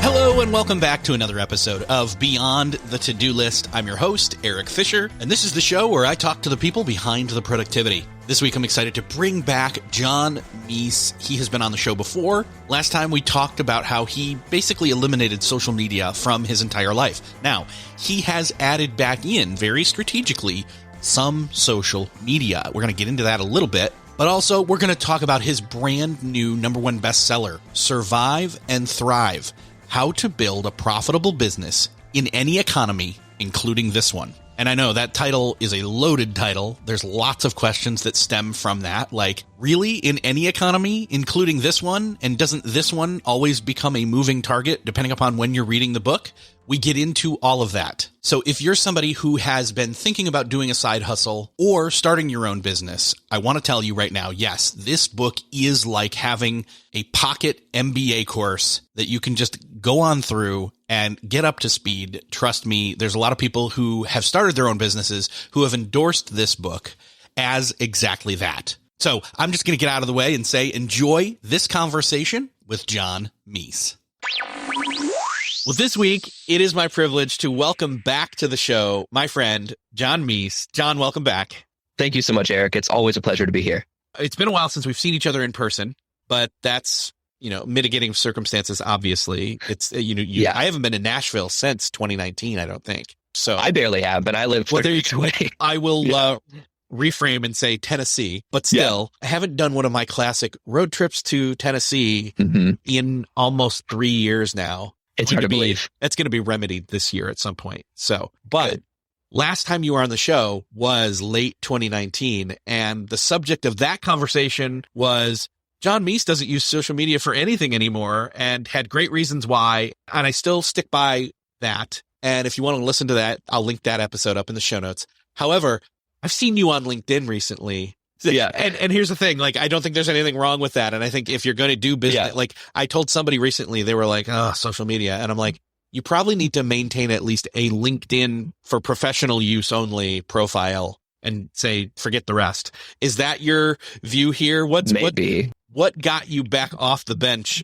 Hello and welcome back to another episode of Beyond the To-Do List. I'm your host, Eric Fisher, and this is the show where I talk to the people behind the productivity. This week I'm excited to bring back John Meese. He has been on the show before. Last time we talked about how he basically eliminated social media from his entire life. Now, he has added back in, very strategically, some social media. We're going to get into that a little bit. But also, we're going to talk about his brand new #1 bestseller, Survive and Thrive: How to Build a Profitable Business in Any Economy, Including This One. And I know that title is a loaded title. There's lots of questions that stem from that. Like, really? In any economy, including this one? And doesn't this one always become a moving target depending upon when you're reading the book? We get into all of that. So if you're somebody who has been thinking about doing a side hustle or starting your own business, I want to tell you right now, yes, this book is like having a pocket MBA course that you can just go on through and get up to speed. Trust me, there's a lot of people who have started their own businesses who have endorsed this book as exactly that. So I'm just going to get out of the way and say, enjoy this conversation with John Meese. Well, this week, it is my privilege to welcome back to the show my friend, John Meese. John, welcome back. Thank you so much, Eric. It's always a pleasure to be here. It's been a while since we've seen each other in person, but that's, mitigating circumstances, obviously. It's, I haven't been to Nashville since 2019, I don't think. So I barely have, but I live 30 minutes away. I will reframe and say Tennessee, but still, I haven't done one of my classic road trips to Tennessee in almost 3 years now. It's hard to believe. That's going to be remedied this year at some point. So, but last time you were on the show was late 2019. And the subject of that conversation was John Meese doesn't use social media for anything anymore and had great reasons why. And I still stick by that. And if you want to listen to that, I'll link that episode up in the show notes. However, I've seen you on LinkedIn recently. Yeah. And here's the thing, I don't think there's anything wrong with that. And I think if you're going to do business, I told somebody recently, they were like, oh, social media. And I'm like, you probably need to maintain at least a LinkedIn for professional use only profile and say, forget the rest. Is that your view here? What got you back off the bench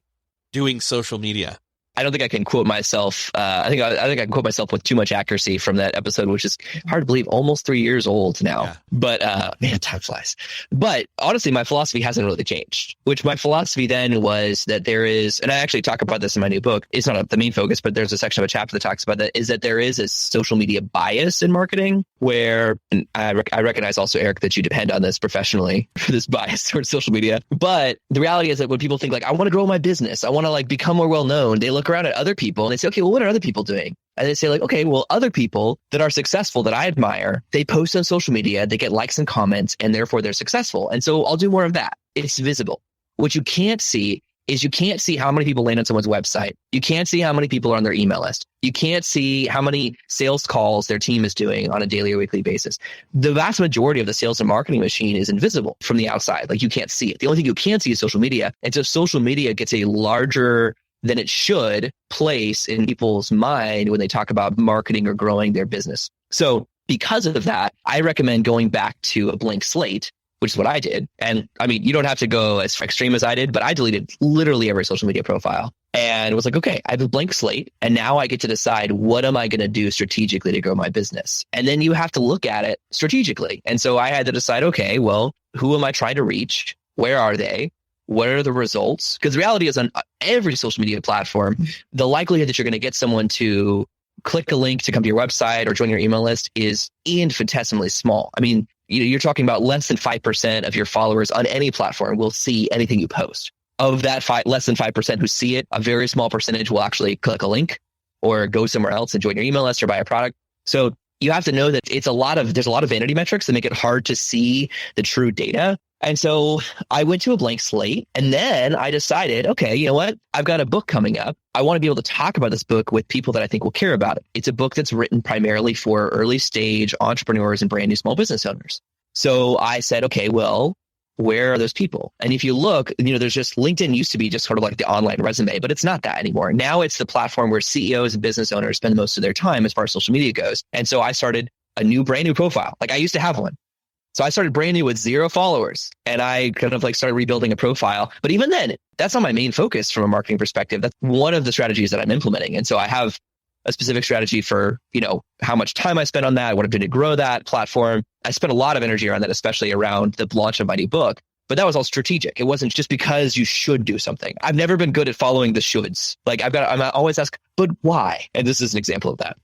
doing social media? I don't think I can quote myself. I think I can quote myself with too much accuracy from that episode, which is hard to believe, almost 3 years old now. Yeah. But man, time flies. But honestly, my philosophy hasn't really changed. Which my philosophy then was that there is, and I actually talk about this in my new book. It's not the main focus, but there's a section of a chapter that talks about that. Is that there is a social media bias in marketing, where and I recognize also, Eric, that you depend on this professionally for this bias towards social media. But the reality is that when people think I want to grow my business, I want to become more well known, they look around at other people and they say, okay, well, what are other people doing? And they say okay, well, other people that are successful that I admire, they post on social media, they get likes and comments, and therefore they're successful. And so I'll do more of that. It's visible. What you can't see is you can't see how many people land on someone's website. You can't see how many people are on their email list. You can't see how many sales calls their team is doing on a daily or weekly basis. The vast majority of the sales and marketing machine is invisible from the outside. You can't see it. The only thing you can see is social media. And so social media gets a larger than it should place in people's mind when they talk about marketing or growing their business. So because of that, I recommend going back to a blank slate, which is what I did. And I mean, you don't have to go as extreme as I did, but I deleted literally every social media profile and was like, okay, I have a blank slate. And now I get to decide, what am I going to do strategically to grow my business? And then you have to look at it strategically. And so I had to decide, okay, well, who am I trying to reach? Where are they? What are the results? Because the reality is, on every social media platform, the likelihood that you're going to get someone to click a link to come to your website or join your email list is infinitesimally small. I mean, you're talking about less than 5% of your followers on any platform will see anything you post. Of that less than 5% who see it, a very small percentage will actually click a link or go somewhere else and join your email list or buy a product. So you have to know that there's a lot of vanity metrics that make it hard to see the true data. And so I went to a blank slate, and then I decided, okay, you know what? I've got a book coming up. I want to be able to talk about this book with people that I think will care about it. It's a book that's written primarily for early stage entrepreneurs and brand new small business owners. So I said, okay, well, where are those people? And if you look, there's just LinkedIn used to be just sort of like the online resume, but it's not that anymore. Now it's the platform where CEOs and business owners spend most of their time as far as social media goes. And so I started a brand new profile. I used to have one. So I started brand new with 0 followers, and I kind of like started rebuilding a profile. But even then, that's not my main focus from a marketing perspective. That's one of the strategies that I'm implementing. And so I have a specific strategy for, how much time I spend on that, what I'm doing to grow that platform. I spent a lot of energy around that, especially around the launch of my new book. But that was all strategic. It wasn't just because you should do something. I've never been good at following the shoulds. Like I'm always asked, but why? And this is an example of that.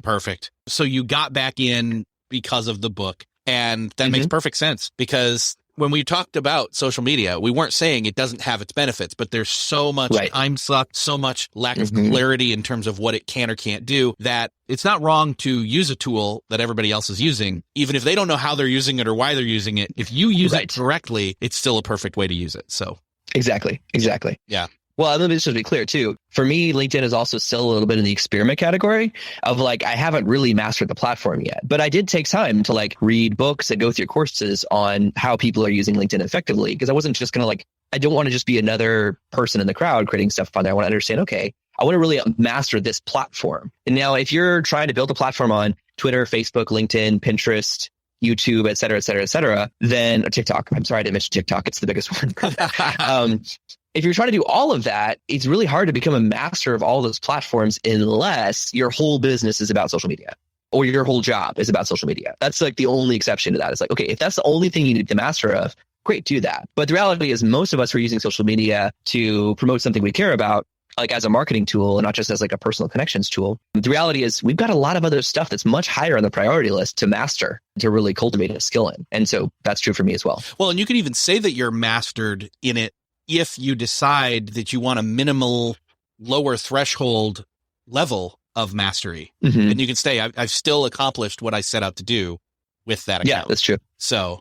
Perfect. So you got back in because of the book. And that makes perfect sense, because when we talked about social media, we weren't saying it doesn't have its benefits, but there's so much time suck, so much lack of clarity in terms of what it can or can't do, that it's not wrong to use a tool that everybody else is using, even if they don't know how they're using it or why they're using it. If you use it correctly, it's still a perfect way to use it. So Exactly. Yeah. Well, let me just be clear too. For me, LinkedIn is also still a little bit in the experiment category of like, I haven't really mastered the platform yet, but I did take time to like read books and go through courses on how people are using LinkedIn effectively. Because I wasn't just going to I don't want to just be another person in the crowd creating stuff on there. I want to understand, okay, I want to really master this platform. And now if you're trying to build a platform on Twitter, Facebook, LinkedIn, Pinterest, YouTube, et cetera, then TikTok. I'm sorry I didn't mention TikTok. It's the biggest one. If you're trying to do all of that, it's really hard to become a master of all those platforms unless your whole business is about social media or your whole job is about social media. That's like the only exception to that. It's like, okay, if that's the only thing you need to master of, great, do that. But the reality is most of us are using social media to promote something we care about, like as a marketing tool and not just as like a personal connections tool. The reality is we've got a lot of other stuff that's much higher on the priority list to master, to really cultivate a skill in. And so that's true for me as well. Well, and you can even say that you're mastered in it if you decide that you want a minimal, lower threshold level of mastery. And you can say, I've still accomplished what I set out to do with that account. Yeah, that's true. So,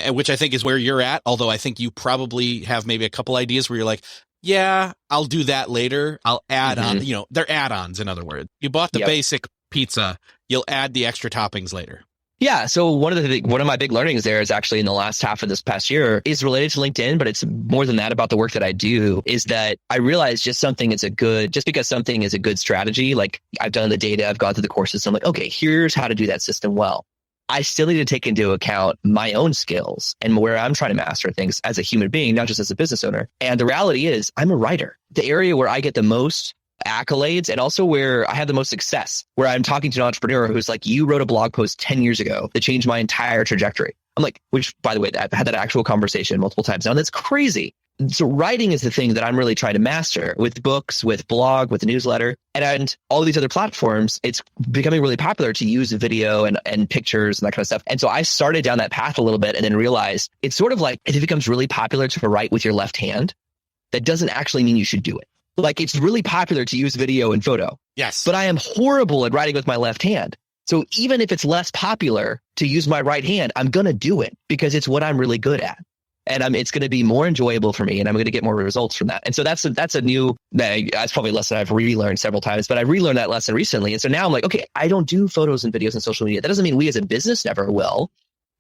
which I think is where you're at. Although I think you probably have maybe a couple ideas where you're like, yeah, I'll do that later. I'll add on, they're add-ons. In other words, you bought the basic pizza, you'll add the extra toppings later. Yeah. So one of my big learnings there is actually in the last half of this past year is related to LinkedIn, but it's more than that about the work that I do, is that I realize just because something is a good strategy, like I've done the data, I've gone through the courses, I'm like, okay, here's how to do that system well. I still need to take into account my own skills and where I'm trying to master things as a human being, not just as a business owner. And the reality is I'm a writer. The area where I get the most accolades and also where I have the most success, where I'm talking to an entrepreneur who's like, you wrote a blog post 10 years ago that changed my entire trajectory. I'm like, which by the way, I've had that actual conversation multiple times now. And that's crazy. So writing is the thing that I'm really trying to master with books, with blog, with the newsletter, and all of these other platforms. It's becoming really popular to use video and pictures and that kind of stuff. And so I started down that path a little bit and then realized it's sort of like if it becomes really popular to write with your left hand, that doesn't actually mean you should do it. Like it's really popular to use video and photo. Yes. But I am horrible at writing with my left hand. So even if it's less popular to use my right hand, I'm going to do it because it's what I'm really good at. And it's going to be more enjoyable for me and I'm going to get more results from that. And so that's probably a lesson I've relearned several times, but I relearned that lesson recently. And so now I'm like, okay, I don't do photos and videos and social media. That doesn't mean we as a business never will.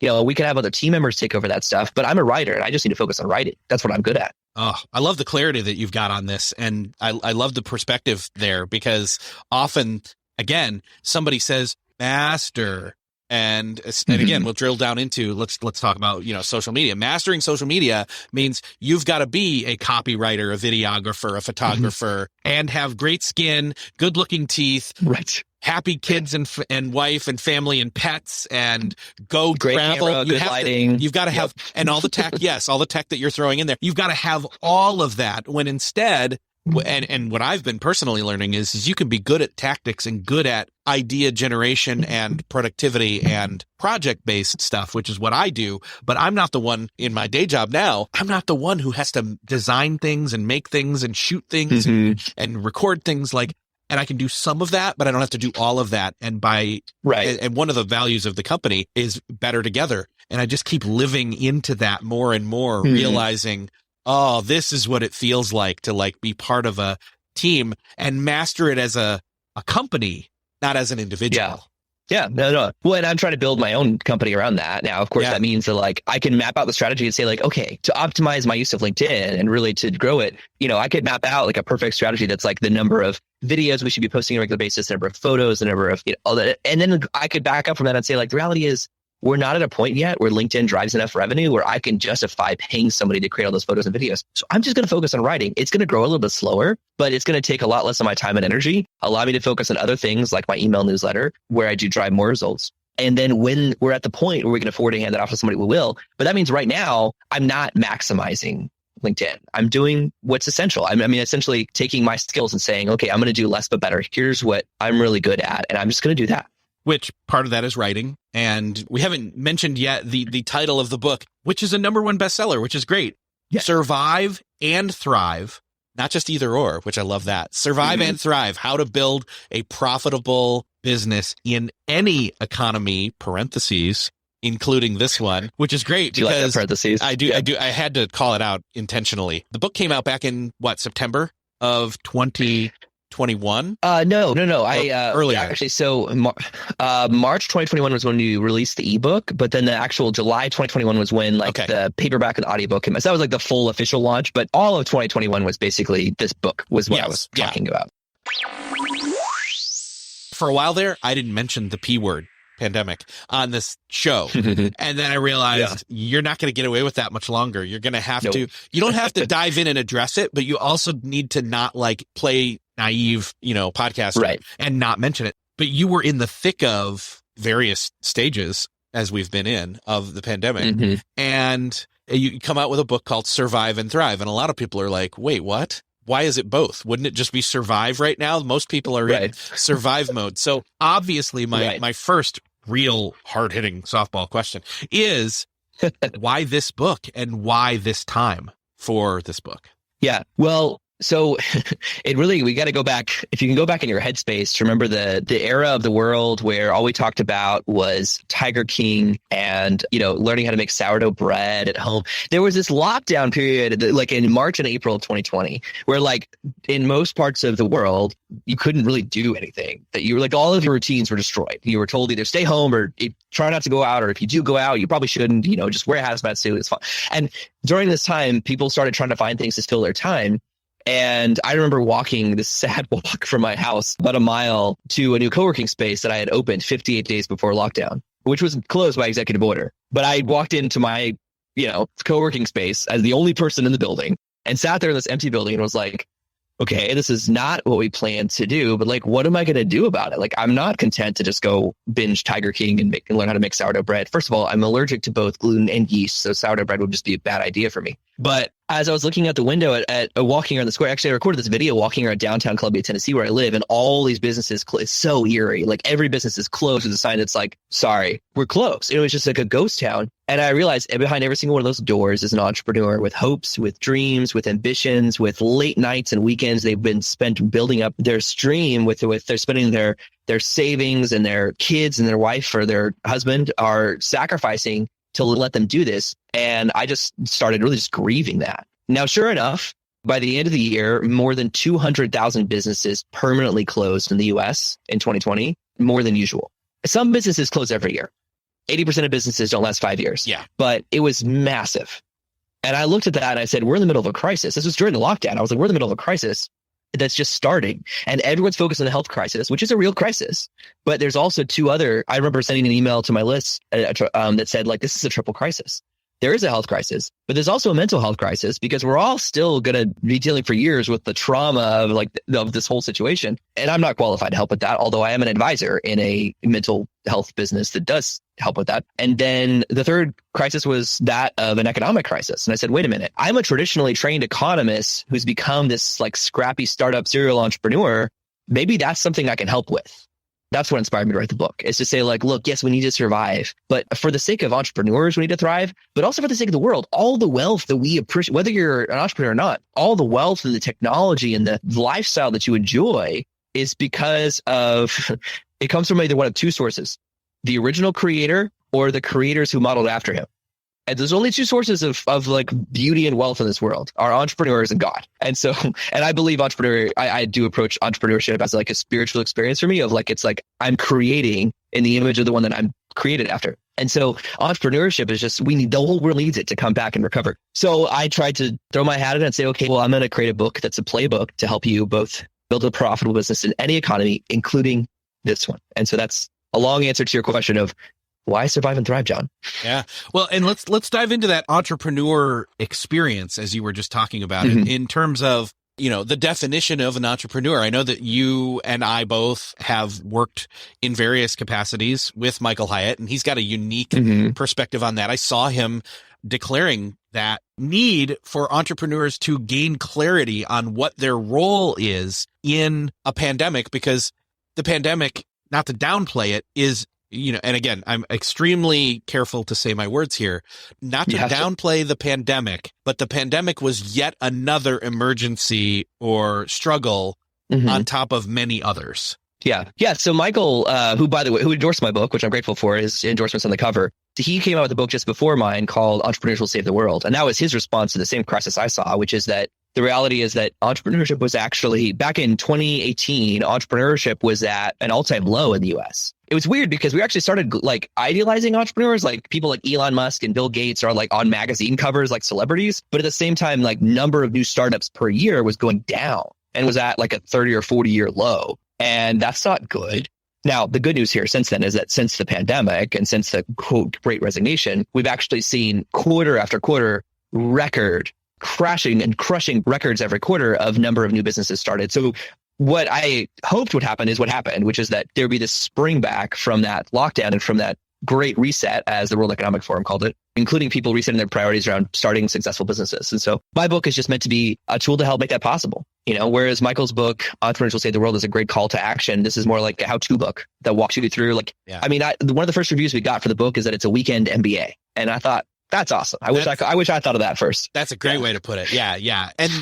We can have other team members take over that stuff, but I'm a writer and I just need to focus on writing. That's what I'm good at. Oh, I love the clarity that you've got on this. And I love the perspective there because often, again, somebody says master. And again, we'll drill down into, let's talk about, social media. Mastering social media means you've got to be a copywriter, a videographer, a photographer, and have great skin, good looking teeth, right? Happy kids and wife and family and pets and go great travel. Camera, good lighting. You've got to have, and all the tech. Yes. All the tech that you're throwing in there. You've got to have all of that when instead, and what I've been personally learning is you can be good at tactics and good at idea generation and productivity and project-based stuff, which is what I do. But I'm not the one in my day job now. I'm not the one who has to design things and make things and shoot things and record things and I can do some of that, but I don't have to do all of that. And and one of the values of the company is better together. And I just keep living into that more and more, realizing, oh, this is what it feels like to be part of a team and master it as a company, not as an individual. Yeah, no. Well, and I'm trying to build my own company around that. Now, of course, that means that I can map out the strategy and say okay, to optimize my use of LinkedIn and really to grow it, I could map out a perfect strategy that's the number of videos we should be posting on a regular basis, the number of photos, the number of all that. And then I could back up from that and say the reality is we're not at a point yet where LinkedIn drives enough revenue where I can justify paying somebody to create all those photos and videos. So I'm just going to focus on writing. It's going to grow a little bit slower, but it's going to take a lot less of my time and energy, allow me to focus on other things like my email newsletter, where I do drive more results. And then when we're at the point where we can afford to hand that off to somebody, we will. But that means right now, I'm not maximizing LinkedIn. I'm doing what's essential. I mean, essentially taking my skills and saying, okay, I'm going to do less but better. Here's what I'm really good at. And I'm just going to do that. Which part of that is writing. And we haven't mentioned yet the title of the book, which is a #1 bestseller, which is great. Yeah. Survive and Thrive. Not just either or, which I love that. Survive and Thrive, how to build a profitable business in any economy, parentheses, including this one, which is great because like parentheses? I do. I had to call it out intentionally. The book came out back in September of 2021? No. Earlier. Actually, so March 2021 was when you released the ebook, but then the actual July 2021 was when the paperback and the audiobook came out. So that was like the full official launch, but all of 2021 was basically this book was what I was talking about. For a while there, I didn't mention the P word, pandemic, on this show. And then I realized you're not going to get away with that much longer. You're going to have to, you don't have to dive in and address it, but you also need to not play naive, podcaster and not mention it. But you were in the thick of various stages, as we've been in, of the pandemic. And you come out with a book called Survive and Thrive. And a lot of people are like, wait, what? Why is it both? Wouldn't it just be survive right now? Most people are in survive mode. So obviously my first real hard-hitting softball question is why this book and why this time for this book? Yeah. Well, so we got to go back. If you can go back in your headspace to remember the era of the world where all we talked about was Tiger King and, learning how to make sourdough bread at home. There was this lockdown period like in March and April of 2020, where in most parts of the world, you couldn't really do anything. That you were all of your routines were destroyed. You were told either stay home or try not to go out. Or if you do go out, you probably shouldn't, just wear a hazmat suit. It's fine. And during this time, people started trying to find things to fill their time. And I remember walking this sad walk from my house about a mile to a new co-working space that I had opened 58 days before lockdown, which was closed by executive order. But I walked into my, co-working space as the only person in the building and sat there in this empty building and was like, okay, this is not what we planned to do, but what am I going to do about it? I'm not content to just go binge Tiger King and learn how to make sourdough bread. First of all, I'm allergic to both gluten and yeast, so sourdough bread would just be a bad idea for me. But as I was looking out the window at walking around the square, actually I recorded this video walking around downtown Columbia, Tennessee, where I live, and all these businesses, it's so eerie. Every business is closed with a sign that's sorry, we're closed. It was just a ghost town. And I realized behind every single one of those doors is an entrepreneur with hopes, with dreams, with ambitions, with late nights and weekends they've been spent building up their stream with they're spending their savings, and their kids and their wife or their husband are sacrificing to let them do this. And I just started really just grieving that. Now, sure enough, by the end of the year, more than 200,000 businesses permanently closed in the US in 2020, more than usual. Some businesses close every year. 80% of businesses don't last 5 years. Yeah. But it was massive. And I looked at that and I said, we're in the middle of a crisis. This was during the lockdown. I was like, we're in the middle of a crisis that's just starting. And everyone's focused on the health crisis, which is a real crisis. But there's also I remember sending an email to my list that said, this is a triple crisis. There is a health crisis, but there's also a mental health crisis because we're all still going to be dealing for years with the trauma of this whole situation. And I'm not qualified to help with that, although I am an advisor in a mental health business that does help with that. And then the third crisis was that of an economic crisis. And I said, wait a minute, I'm a traditionally trained economist who's become this scrappy startup serial entrepreneur. Maybe that's something I can help with. That's what inspired me to write the book, is to say look, yes, we need to survive, but for the sake of entrepreneurs, we need to thrive, but also for the sake of the world, all the wealth that we appreciate, whether you're an entrepreneur or not, all the wealth and the technology and the lifestyle that you enjoy is because it comes from either one of two sources, the original creator or the creators who modeled after him. And there's only two sources of beauty and wealth in this world are entrepreneurs and God. And so, and I believe I do approach entrepreneurship as a spiritual experience for me of I'm creating in the image of the one that I'm created after. And so entrepreneurship is just, the whole world needs it to come back and recover. So I tried to throw my hat in and say, okay, well, I'm going to create a book that's a playbook to help you both build a profitable business in any economy, including this one. And so that's a long answer to your question of why survive and thrive, John? Yeah. Well, and let's dive into that entrepreneur experience as you were just talking about it in terms of, the definition of an entrepreneur. I know that you and I both have worked in various capacities with Michael Hyatt, and he's got a unique perspective on that. I saw him declaring that need for entrepreneurs to gain clarity on what their role is in a pandemic, because the pandemic, not to downplay it, is, and again, I'm extremely careful to say my words here, not to downplay the pandemic, but the pandemic was yet another emergency or struggle on top of many others. Yeah. Yeah. So Michael, who, by the way, who endorsed my book, which I'm grateful for, his endorsements on the cover, he came out with a book just before mine called Entrepreneurs Will Save the World. And that was his response to the same crisis I saw, which is that the reality is that entrepreneurship was actually, back in 2018, entrepreneurship was at an all-time low in the US. It was weird because we actually started like idealizing entrepreneurs, like people like Elon Musk and Bill Gates are like on magazine covers like celebrities. But at the same time, like number of new startups per year was going down and was at like a 30 or 40 year low. And that's not good. Now, the good news here since then is that since the pandemic and since the quote great resignation, we've actually seen quarter after quarter record crashing and crushing records every quarter of number of new businesses started. So what I hoped would happen is what happened, which is that there would be this spring back from that lockdown and from that great reset, as the World Economic Forum called it, including people resetting their priorities around starting successful businesses. And so my book is just meant to be a tool to help make that possible. Whereas Michael's book, Entrepreneurs Will Save the World, is a great call to action. This is more like a how-to book that walks you through. One of the first reviews we got for the book is that it's a weekend MBA. And I thought, that's awesome. I wish I thought of that first. That's a great way to put it. Yeah. Yeah. And,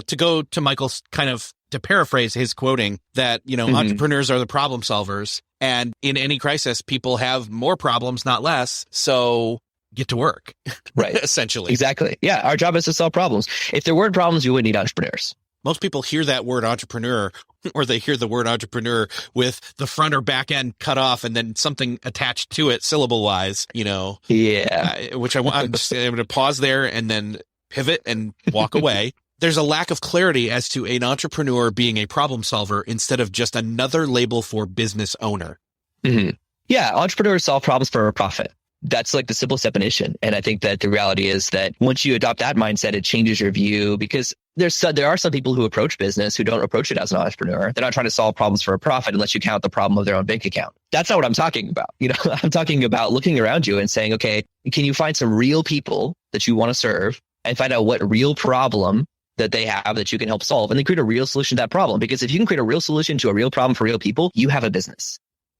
to go to Michael's to paraphrase his quoting that, entrepreneurs are the problem solvers, and in any crisis, people have more problems, not less. So get to work. Right. Essentially. Exactly. Yeah. Our job is to solve problems. If there weren't problems, you wouldn't need entrepreneurs. Most people hear that word entrepreneur, or they hear the word entrepreneur with the front or back end cut off and then something attached to it syllable wise, Yeah. Which I'm going to pause there and then pivot and walk away. There's a lack of clarity as to an entrepreneur being a problem solver instead of just another label for business owner. Yeah. Entrepreneurs solve problems for a profit. That's like the simplest definition. And I think that the reality is that once you adopt that mindset, it changes your view, because there are some people who approach business who don't approach it as an entrepreneur. They're not trying to solve problems for a profit unless you count the problem of their own bank account. That's not what I'm talking about. I'm talking about looking around you and saying, okay, can you find some real people that you want to serve and find out what real problem that they have that you can help solve, and then create a real solution to that problem? Because if you can create a real solution to a real problem for real people, you have a business.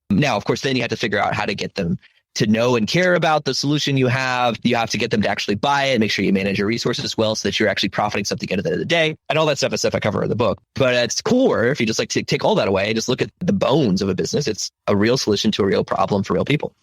Now, of course, then you have to figure out how to get them to know and care about the solution you have. You have to get them to actually buy it, make sure you manage your resources well so that you're actually profiting something at the end of the day. And all that stuff is stuff I cover in the book. But at its core, if you just take all that away, just look at the bones of a business, it's a real solution to a real problem for real people.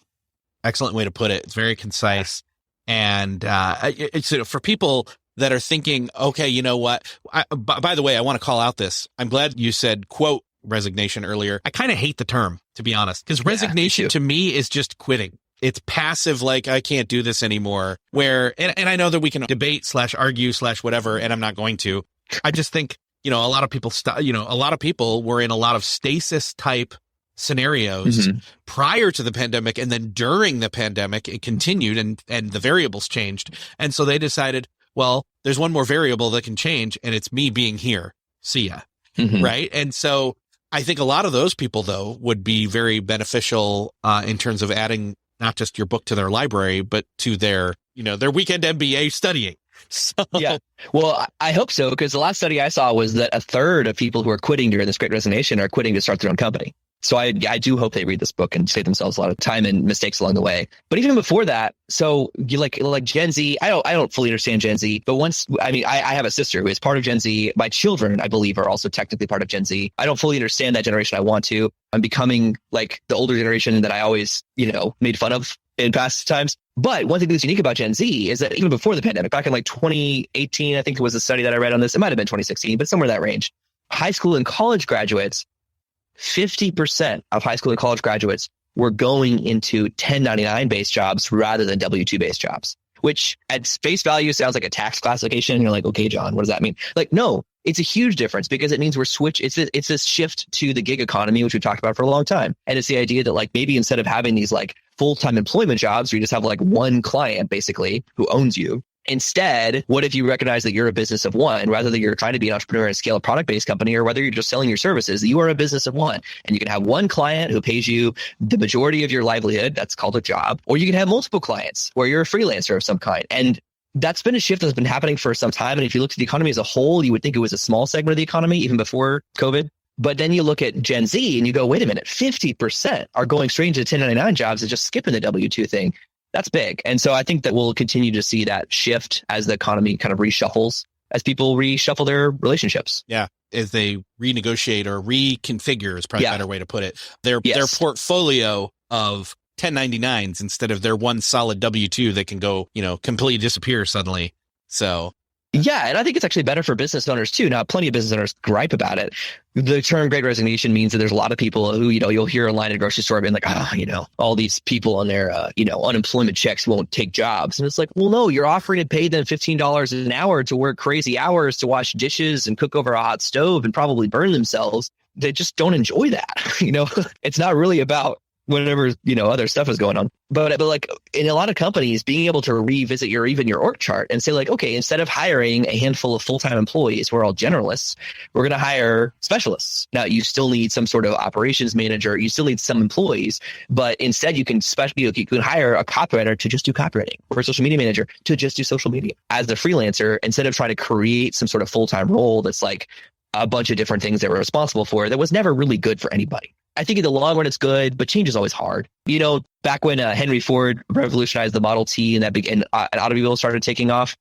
Excellent way to put it. It's very concise. And it's for people that are thinking, okay, you know what? By the way, I want to call out this. I'm glad you said, quote, resignation earlier. I kind of hate the term, to be honest, because resignation to me is just quitting. It's passive, like I can't do this anymore. And I know that we can debate / argue / whatever, and I'm not going to. I just think, a lot of people were in a lot of stasis type scenarios prior to the pandemic, and then during the pandemic, it continued and the variables changed. And so they decided, well, there's one more variable that can change, and it's me being here. See ya. Right. And so I think a lot of those people, though, would be very beneficial in terms of adding not just your book to their library, but to their weekend MBA studying. So. Yeah. Well, I hope so, because the last study I saw was that a third of people who are quitting during this great resignation are quitting to start their own company. So I do hope they read this book and save themselves a lot of time and mistakes along the way. But even before that, so you like Gen Z, I don't fully understand Gen Z, but I have a sister who is part of Gen Z. My children, I believe, are also technically part of Gen Z. I don't fully understand that generation. I want to. I'm becoming like the older generation that I always, made fun of in past times. But one thing that's unique about Gen Z is that even before the pandemic, back in like 2018, I think it was a study that I read on this. It might have been 2016, but somewhere in that range. High school and college graduates, 50% of high school and college graduates were going into 1099 based jobs rather than W-2 based jobs, which at face value sounds like a tax classification. And you're like, okay, John, what does that mean? Like, no, it's a huge difference, because it means it's this shift to the gig economy, which we talked about for a long time. And it's the idea that like maybe instead of having these like full-time employment jobs where you just have like one client basically who owns you. Instead, what if you recognize that you're a business of one, rather than you're trying to be an entrepreneur and scale a product-based company, or whether you're just selling your services, you are a business of one. And you can have one client who pays you the majority of your livelihood. That's called a job. Or you can have multiple clients where you're a freelancer of some kind. And that's been a shift that's been happening for some time. And if you look at the economy as a whole, you would think it was a small segment of the economy even before COVID. But then you look at Gen Z and you go, wait a minute, 50% are going straight into 1099 jobs and just skipping the W-2 thing. That's big. And so I think that we'll continue to see that shift as the economy kind of reshuffles, as people reshuffle their relationships. Yeah. As they renegotiate or reconfigure is probably a better way to put it. Their portfolio of 1099s instead of their one solid W-2 that can go, completely disappear suddenly. So. Yeah. And I think it's actually better for business owners too. Now, plenty of business owners gripe about it. The term Great Resignation means that there's a lot of people who, you'll hear a line at a grocery store being like, all these people on their, unemployment checks won't take jobs. And it's like, well, no, you're offering to pay them $15 an hour to work crazy hours to wash dishes and cook over a hot stove and probably burn themselves. They just don't enjoy that. It's not really about whatever, other stuff is going on. But like in a lot of companies, being able to revisit your org chart and say like, okay, instead of hiring a handful of full-time employees, we're all generalists, we're going to hire specialists. Now you still need some sort of operations manager. You still need some employees, but instead you can you can hire a copywriter to just do copywriting, or a social media manager to just do social media. As a freelancer, instead of trying to create some sort of full-time role that's like a bunch of different things that we're responsible for, that was never really good for anybody. I think in the long run, it's good, but change is always hard. Back when Henry Ford revolutionized the Model T and an automobile started taking off,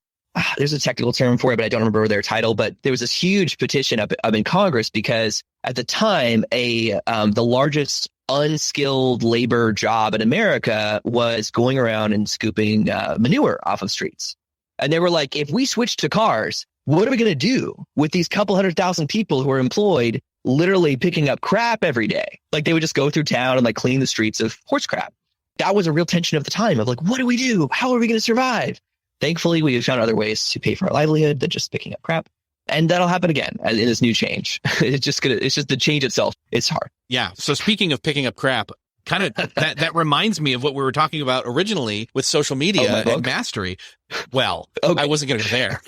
there's a technical term for it, but I don't remember their title. But there was this huge petition up in Congress because at the time, the largest unskilled labor job in America was going around and scooping manure off of streets. And they were like, if we switch to cars, what are we going to do with these couple 100,000 people who are employed literally picking up crap every day? Like they would just go through town and like clean the streets of horse crap. That was a real tension of the time of like, what do we do? How are we going to survive? Thankfully, we have found other ways to pay for our livelihood than just picking up crap. And that'll happen again in this new change. It's just the change itself. It's hard. Yeah. So speaking of picking up crap, kind of that reminds me of what we were talking about originally with social media and mastery. Well, okay. I wasn't going to go there.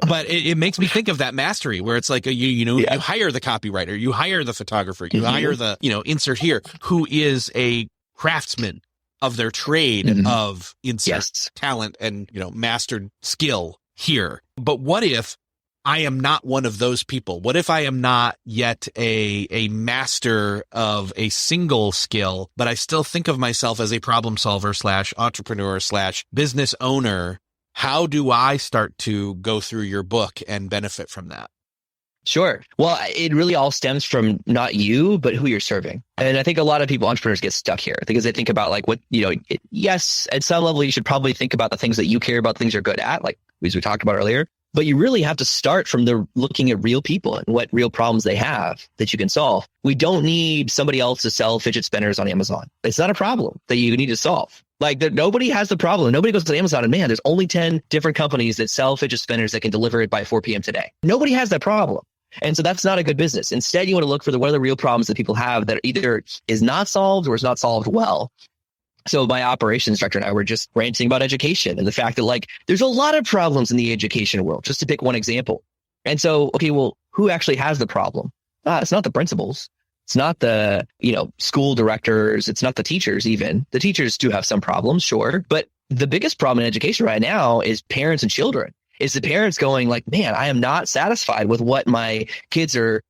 But it makes me think of that mastery where it's like, you hire the copywriter, you hire the photographer, you hire the, insert here, who is a craftsman of their trade of insert talent and, mastered skill here. But what if I am not one of those people? What if I am not yet a master of a single skill, but I still think of myself as a problem solver / entrepreneur / business owner? How do I start to go through your book and benefit from that? Sure. Well, it really all stems from not you, but who you're serving. And I think a lot of people, entrepreneurs, get stuck here because they think about like what, yes, at some level, you should probably think about the things that you care about, things you're good at, like as we talked about earlier. But you really have to start from looking at real people and what real problems they have that you can solve. We don't need somebody else to sell fidget spinners on Amazon. It's not a problem that you need to solve. Like nobody has the problem. Nobody goes to Amazon and man, there's only 10 different companies that sell fidget spinners that can deliver it by 4 p.m. today. Nobody has that problem. And so that's not a good business. Instead, you want to look for what are the real problems that people have that either is not solved or is not solved well. So my operations director and I were just ranting about education and the fact that like there's a lot of problems in the education world, just to pick one example. And so, okay, well, who actually has the problem? It's not the principals. It's not the, school directors. It's not the teachers even. The teachers do have some problems, sure. But the biggest problem in education right now is parents and children. Is the parents going like, man, I am not satisfied with what my kids their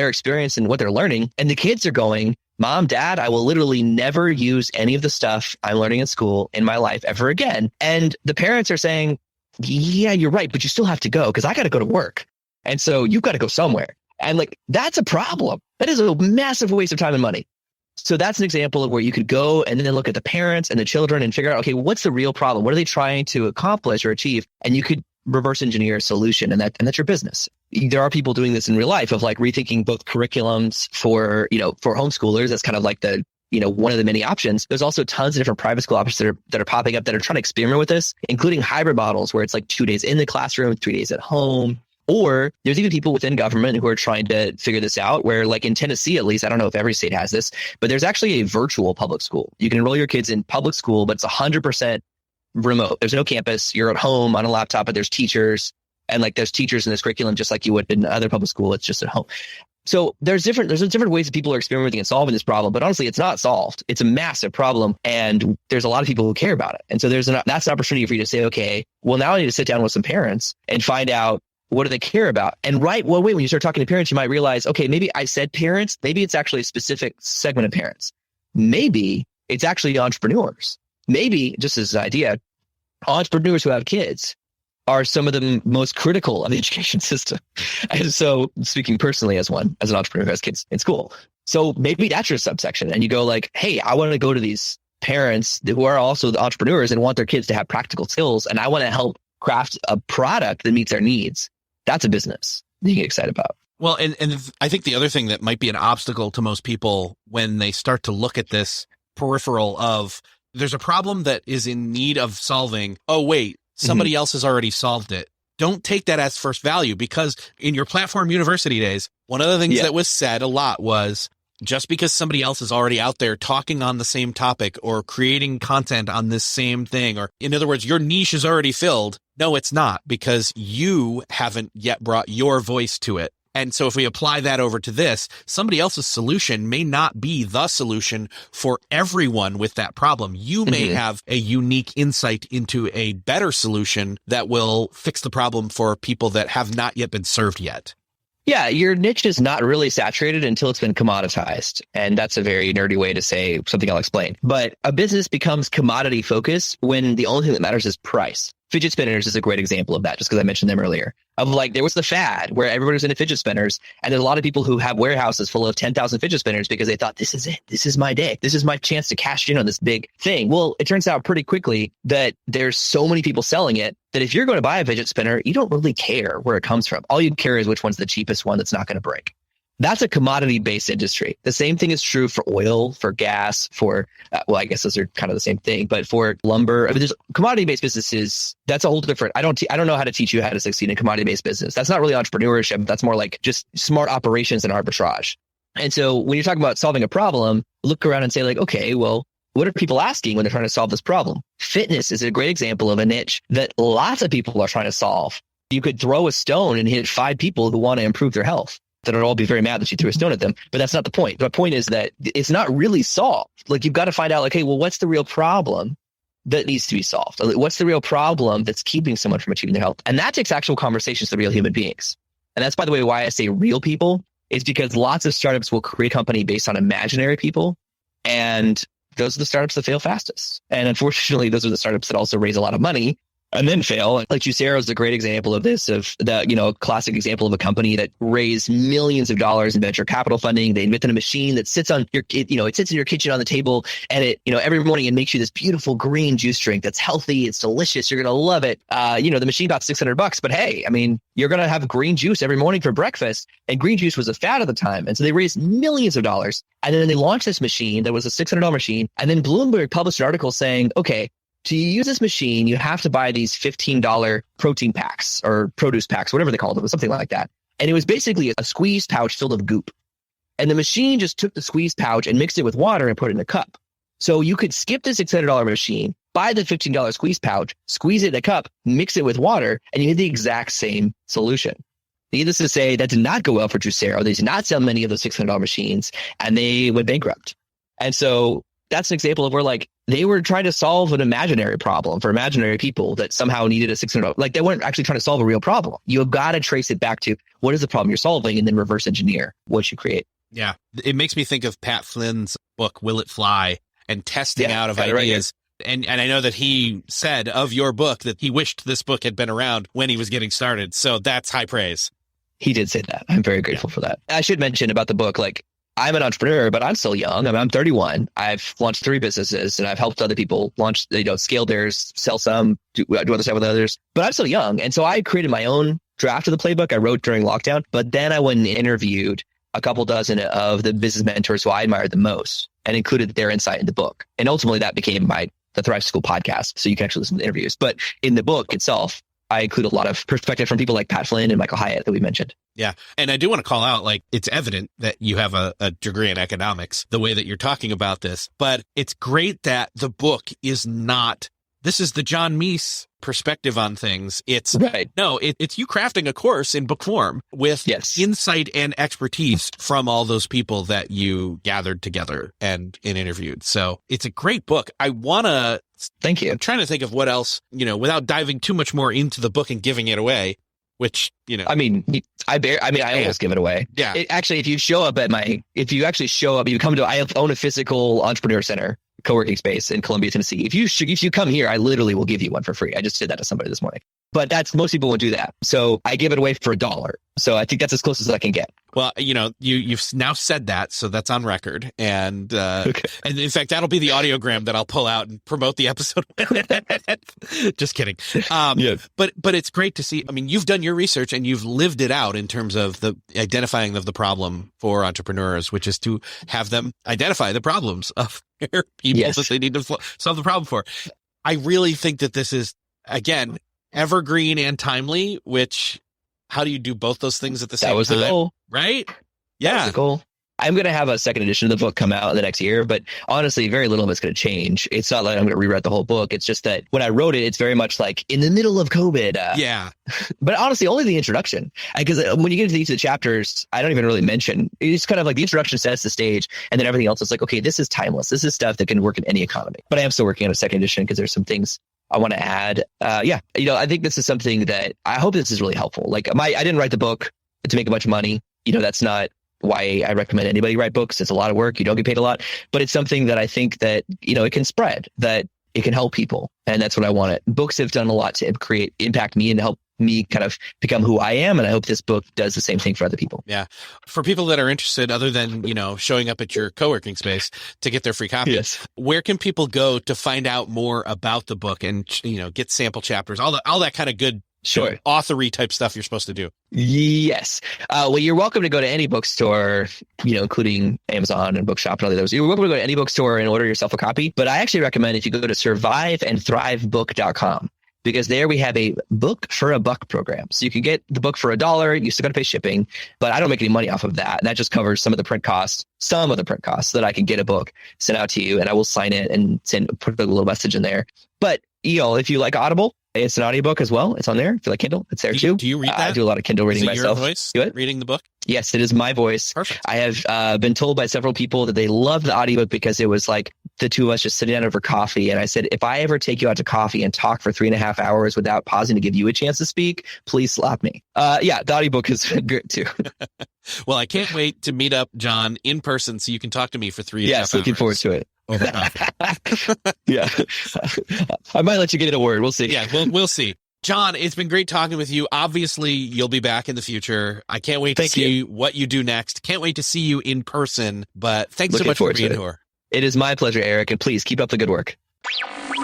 experience and what they're learning. And the kids are going, Mom, Dad, I will literally never use any of the stuff I'm learning in school in my life ever again. And the parents are saying, yeah, you're right, but you still have to go because I got to go to work. And so you've got to go somewhere. And like, that's a problem. That is a massive waste of time and money. So that's an example of where you could go and then look at the parents and the children and figure out, okay, what's the real problem? What are they trying to accomplish or achieve? And you could reverse engineer a solution, and that's your business. There are people doing this in real life of like rethinking both curriculums for homeschoolers. That's kind of like the, one of the many options. There's also tons of different private school options that are popping up that are trying to experiment with this, including hybrid models where it's like 2 days in the classroom, 3 days at home, Or there's even people within government who are trying to figure this out, where like in Tennessee, at least, I don't know if every state has this, but there's actually a virtual public school. You can enroll your kids in public school, but it's 100% remote. There's no campus. You're at home on a laptop, but there's teachers, and like there's teachers in this curriculum, just like you would in other public school. It's just at home. So there's different ways that people are experimenting and solving this problem, but honestly, it's not solved. It's a massive problem, and there's a lot of people who care about it. And so that's an opportunity for you to say, okay, well, now I need to sit down with some parents and find out, what do they care about? And when you start talking to parents, you might realize, okay, maybe I said parents, maybe it's actually a specific segment of parents. Maybe it's actually entrepreneurs. Maybe, just as an idea, entrepreneurs who have kids are some of the most critical of the education system. And so, speaking personally as an entrepreneur who has kids in school, so maybe that's your subsection. And you go like, hey, I want to go to these parents who are also the entrepreneurs and want their kids to have practical skills, and I want to help craft a product that meets their needs. That's a business that you get excited about. Well, and I think the other thing that might be an obstacle to most people when they start to look at this peripheral of there's a problem that is in need of solving. Oh, wait, somebody else has already solved it. Don't take that as first value, because in your platform university days, one of the things that was said a lot was just because somebody else is already out there talking on the same topic or creating content on this same thing, or in other words, your niche is already filled. No, it's not, because you haven't yet brought your voice to it. And so if we apply that over to this, somebody else's solution may not be the solution for everyone with that problem. You may have a unique insight into a better solution that will fix the problem for people that have not yet been served yet. Yeah, your niche is not really saturated until it's been commoditized. And that's a very nerdy way to say something I'll explain. But a business becomes commodity focused when the only thing that matters is price. Fidget spinners is a great example of that, just because I mentioned them earlier. Of like, there was the fad where everybody was into fidget spinners, and there's a lot of people who have warehouses full of 10,000 fidget spinners because they thought, this is it. This is my day. This is my chance to cash in on this big thing. Well, it turns out pretty quickly that there's so many people selling it that if you're going to buy a fidget spinner, you don't really care where it comes from. All you care is which one's the cheapest one that's not going to break. That's a commodity-based industry. The same thing is true for oil, for gas, for, I guess those are kind of the same thing, but for lumber. I mean, there's commodity-based businesses. That's a whole different, I don't know how to teach you how to succeed in commodity-based business. That's not really entrepreneurship. That's more like just smart operations and arbitrage. And so when you're talking about solving a problem, look around and say like, okay, well, what are people asking when they're trying to solve this problem? Fitness is a great example of a niche that lots of people are trying to solve. You could throw a stone and hit 5 people who want to improve their health. That would all be very mad that you threw a stone at them. But that's not the point. The point is that it's not really solved. Like, you've got to find out, like, hey, well, what's the real problem that needs to be solved? What's the real problem that's keeping someone from achieving their health? And that takes actual conversations with real human beings. And that's, by the way, why I say real people, is because lots of startups will create a company based on imaginary people. And those are the startups that fail fastest. And unfortunately, those are the startups that also raise a lot of money and then fail. Like Juicero is a great example of this, of the, classic example of a company that raised millions of dollars in venture capital funding. They invented a machine that sits on your, it sits in your kitchen on the table, and it, every morning it makes you this beautiful green juice drink that's healthy. It's delicious. You're going to love it. The machine got $600, but hey, I mean, you're going to have green juice every morning for breakfast, and green juice was a fad at the time. And so they raised millions of dollars, and then they launched this machine that was a $600 machine. And then Bloomberg published an article saying, okay, to use this machine, you have to buy these $15 protein packs or produce packs, whatever they called it. It was something like that. And it was basically a squeeze pouch filled with goop. And the machine just took the squeeze pouch and mixed it with water and put it in a cup. So you could skip the $600 machine, buy the $15 squeeze pouch, squeeze it in a cup, mix it with water, and you had the exact same solution. Needless to say, that did not go well for Juicero. They did not sell many of those $600 machines, and they went bankrupt. And so that's an example of where, like, they were trying to solve an imaginary problem for imaginary people that somehow needed a $600. Like, they weren't actually trying to solve a real problem. You've got to trace it back to what is the problem you're solving, and then reverse engineer what you create. Yeah. It makes me think of Pat Flynn's book, Will It Fly, and testing out of ideas. Right. And I know that he said of your book that he wished this book had been around when he was getting started. So that's high praise. He did say that. I'm very grateful for that. I should mention about the book, like, I'm an entrepreneur, but I'm still young. I mean, I'm 31. I've launched 3 businesses, and I've helped other people launch, scale theirs, sell some, do other stuff with others. But I'm still young. And so I created my own draft of the playbook I wrote during lockdown. But then I went and interviewed a couple dozen of the business mentors who I admired the most and included their insight in the book. And ultimately that became the Thrive School podcast. So you can actually listen to the interviews. But in the book itself, I include a lot of perspective from people like Pat Flynn and Michael Hyatt that we mentioned. Yeah. And I do want to call out, like, it's evident that you have a degree in economics, the way that you're talking about this, but it's great that the book is not, this is the John Meese perspective on things. It's right. No, it's you crafting a course in book form with insight and expertise from all those people that you gathered together and interviewed. So it's a great book. Thank you. I'm trying to think of what else, without diving too much more into the book and giving it away, which, I always give it away. Yeah. Actually, if you come to, I own a physical entrepreneur center, co-working space in Columbia, Tennessee. If you come here, I literally will give you one for free. I just did that to somebody this morning. But most people won't do that. So I give it away for $1. So I think that's as close as I can get. Well, you've now said that, so that's on record. And and in fact, that'll be the audiogram that I'll pull out and promote the episode. Just kidding. But it's great to see. I mean, you've done your research and you've lived it out in terms of the identifying of the problem for entrepreneurs, which is to have them identify the problems of their people that they need to solve the problem for. I really think that this is, again, evergreen and timely, which, how do you do both those things at the same time? That was the goal. Right? Yeah. That was the goal. I'm going to have a second edition of the book come out in the next year, but honestly, very little of it's going to change. It's not like I'm going to rewrite the whole book. It's just that when I wrote it, it's very much like in the middle of COVID. But honestly, only the introduction. Because when you get into each of the chapters, I don't even really mention. It's kind of like the introduction sets the stage, and then everything else is like, okay, this is timeless. This is stuff that can work in any economy. But I am still working on a second edition because there's some things I want to add. I think this is something that I hope this is really helpful. Like I didn't write the book to make a bunch of money. That's not why I recommend anybody write books. It's a lot of work. You don't get paid a lot, but it's something that I think that, it can spread, that it can help people. And that's what I want. Books have done a lot to impact me and help me kind of become who I am. And I hope this book does the same thing for other people. Yeah. For people that are interested, other than, showing up at your co-working space to get their free copy, where can people go to find out more about the book and, get sample chapters, all that kind of good, authory type stuff you're supposed to do? Yes. Well, you're welcome to go to any bookstore, including Amazon and Bookshop and all the others. You're welcome to go to any bookstore and order yourself a copy. But I actually recommend if you go to surviveandthrivebook.com, because there we have a book for a buck program. So you can get the book for $1. You still got to pay shipping, but I don't make any money off of that. And that just covers some of the print costs so that I can get a book sent out to you, and I will sign it and put a little message in there. But, if you like Audible, it's an audiobook as well. It's on there. If you like Kindle, it's there too. Do you read that? I do a lot of Kindle reading myself. Your voice reading the book? Yes, it is my voice. Perfect. I have been told by several people that they love the audiobook because it was like the two of us just sitting down over coffee. And I said, if I ever take you out to coffee and talk for 3.5 hours without pausing to give you a chance to speak, please slap me. The audiobook is good too. Well, I can't wait to meet up, John, in person so you can talk to me for 3.5 hours. Yes, looking forward to it. Over coffee. Yeah. I might let you get in a word. We'll see. Yeah, we'll see. John, it's been great talking with you. Obviously, you'll be back in the future. I can't wait to see what you do next. Can't wait to see you in person. But thanks so much for being here. It is my pleasure, Eric. And please keep up the good work.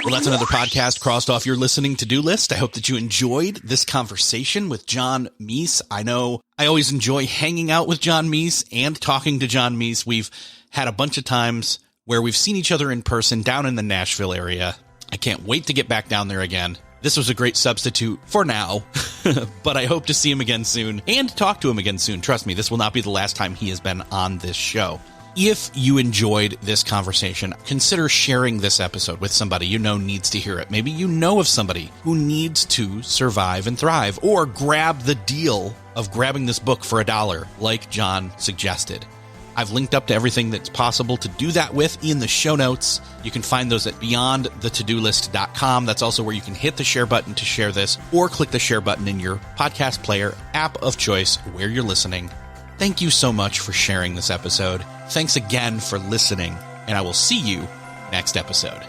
Well, that's another podcast crossed off your listening to-do list. I hope that you enjoyed this conversation with John Meese. I know I always enjoy hanging out with John Meese and talking to John Meese. We've had a bunch of times where we've seen each other in person down in the Nashville area. I can't wait to get back down there again. This was a great substitute for now, but I hope to see him again soon and talk to him again soon. Trust me, this will not be the last time he has been on this show. If you enjoyed this conversation, consider sharing this episode with somebody you know needs to hear it. Maybe you know of somebody who needs to survive and thrive, or grab the deal of grabbing this book for $1, like John suggested. I've linked up to everything that's possible to do that with in the show notes. You can find those at beyondthetodolist.com. That's also where you can hit the share button to share this, or click the share button in your podcast player app of choice where you're listening. Thank you so much for sharing this episode. Thanks again for listening, and I will see you next episode.